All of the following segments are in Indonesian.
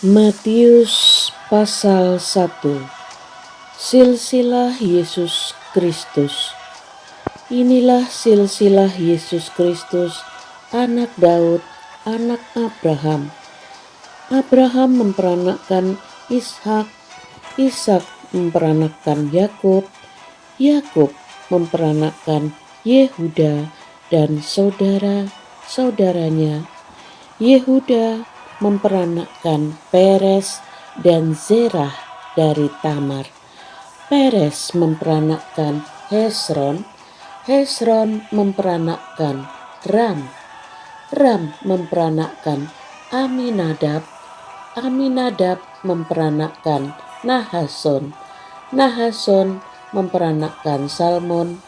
Matius pasal 1. Silsilah Yesus Kristus. Inilah silsilah Yesus Kristus, anak Daud, anak Abraham. Abraham memperanakkan Ishak, Ishak memperanakkan Yakub, Yakub memperanakkan Yehuda dan saudara-saudaranya. Yehuda memperanakkan Peres dan Zerah dari Tamar. Peres memperanakkan Hesron, Hesron memperanakkan Ram, Ram memperanakkan Aminadab, Aminadab memperanakkan Nahason, Nahason memperanakkan Salmon,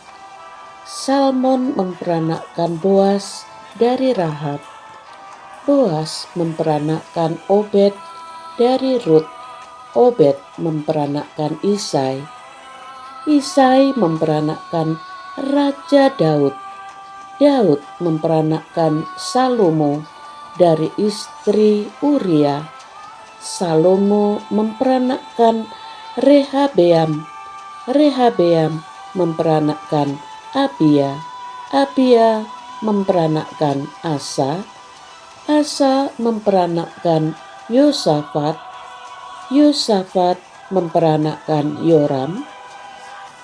Salmon memperanakkan Boas dari Rahab, Boas memperanakkan Obed dari Rut, Obed memperanakkan Isai, Isai memperanakkan Raja Daud, Daud memperanakkan Salomo dari istri Uria, Salomo memperanakkan Rehabeam, Rehabeam memperanakkan Abia, Abia memperanakkan Asa, Asa memperanakkan Yosafat, Yosafat memperanakkan Yoram,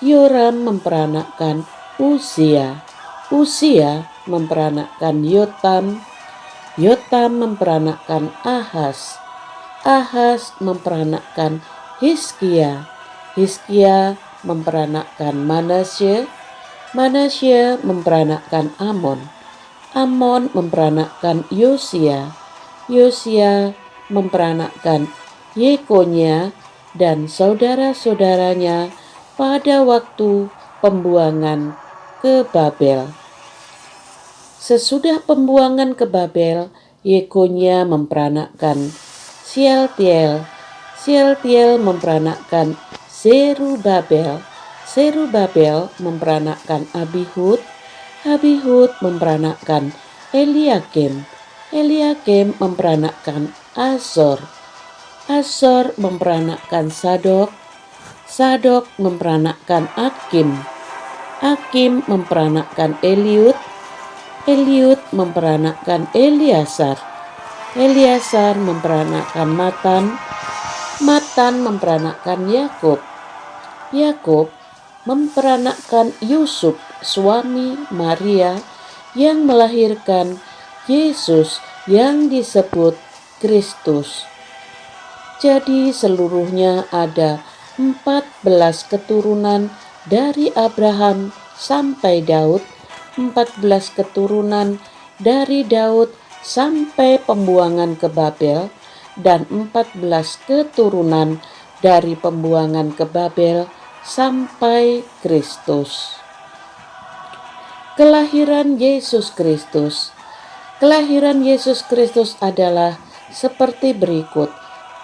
Yoram memperanakkan Uzia, Uzia memperanakkan Yotam, Yotam memperanakkan Ahaz, Ahaz memperanakkan Hizkia, Hizkia memperanakkan Manasye, Manasye memperanakkan Amon, Amon memperanakkan Yosia, Yosia memperanakkan Yekonia dan saudara-saudaranya pada waktu pembuangan ke Babel. Sesudah pembuangan ke Babel, Yekonia memperanakkan Shealtiel, Shealtiel memperanakkan Zerubabel, Zerubabel memperanakkan Abihud, Abihud memperanakkan Eliakim, Eliakim memperanakkan Azor, Azor memperanakkan Sadok, Sadok memperanakkan Akim, Akim memperanakkan Eliud, Eliud memperanakkan Eleasar, Eleasar memperanakkan Matan, Matan memperanakkan Yakub, Yakub memperanakkan Yusuf, suami Maria yang melahirkan Yesus yang disebut Kristus. Jadi seluruhnya ada 14 keturunan dari Abraham sampai Daud, 14 keturunan dari Daud sampai pembuangan ke Babel, dan 14 keturunan dari pembuangan ke Babel sampai Kristus. Kelahiran Yesus Kristus. Kelahiran Yesus Kristus adalah seperti berikut.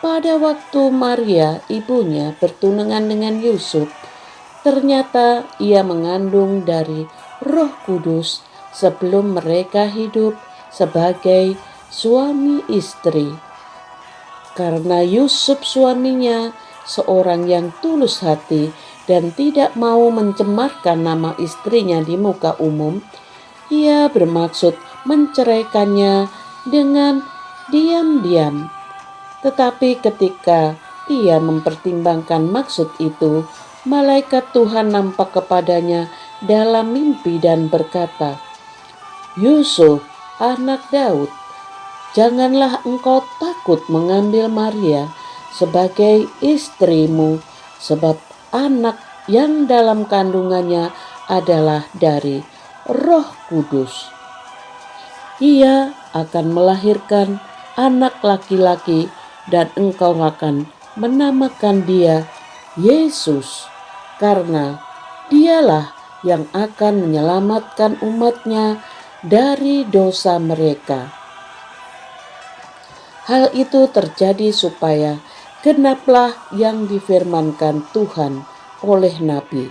Pada waktu Maria, ibunya, bertunangan dengan Yusuf, ternyata ia mengandung dari Roh Kudus sebelum mereka hidup sebagai suami istri. Karena Yusuf suaminya seorang yang tulus hati dan tidak mau mencemarkan nama istrinya di muka umum, ia bermaksud menceraikannya dengan diam-diam. Tetapi ketika ia mempertimbangkan maksud itu, malaikat Tuhan nampak kepadanya dalam mimpi dan berkata, "Yusuf, anak Daud, janganlah engkau takut mengambil Maria sebagai istrimu, sebab anak yang dalam kandungannya adalah dari Roh Kudus. Ia akan melahirkan anak laki-laki dan engkau akan menamakan dia Yesus, karena dialah yang akan menyelamatkan umatnya dari dosa mereka." Hal itu terjadi supaya genaplah yang difirmankan Tuhan oleh Nabi.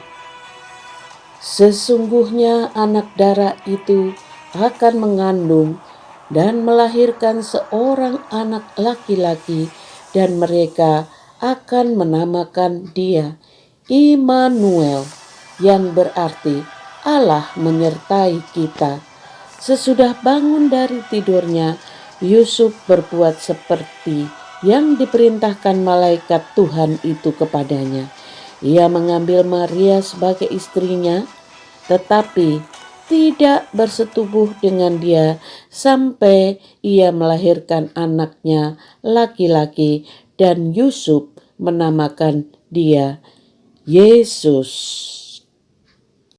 Sesungguhnya anak darah itu akan mengandung dan melahirkan seorang anak laki-laki, dan mereka akan menamakan dia Immanuel, yang berarti Allah menyertai kita. Sesudah bangun dari tidurnya, Yusuf berbuat seperti yang diperintahkan malaikat Tuhan itu kepadanya. Ia mengambil Maria sebagai istrinya, tetapi tidak bersetubuh dengan dia sampai ia melahirkan anaknya laki-laki, dan Yusuf menamakan dia Yesus.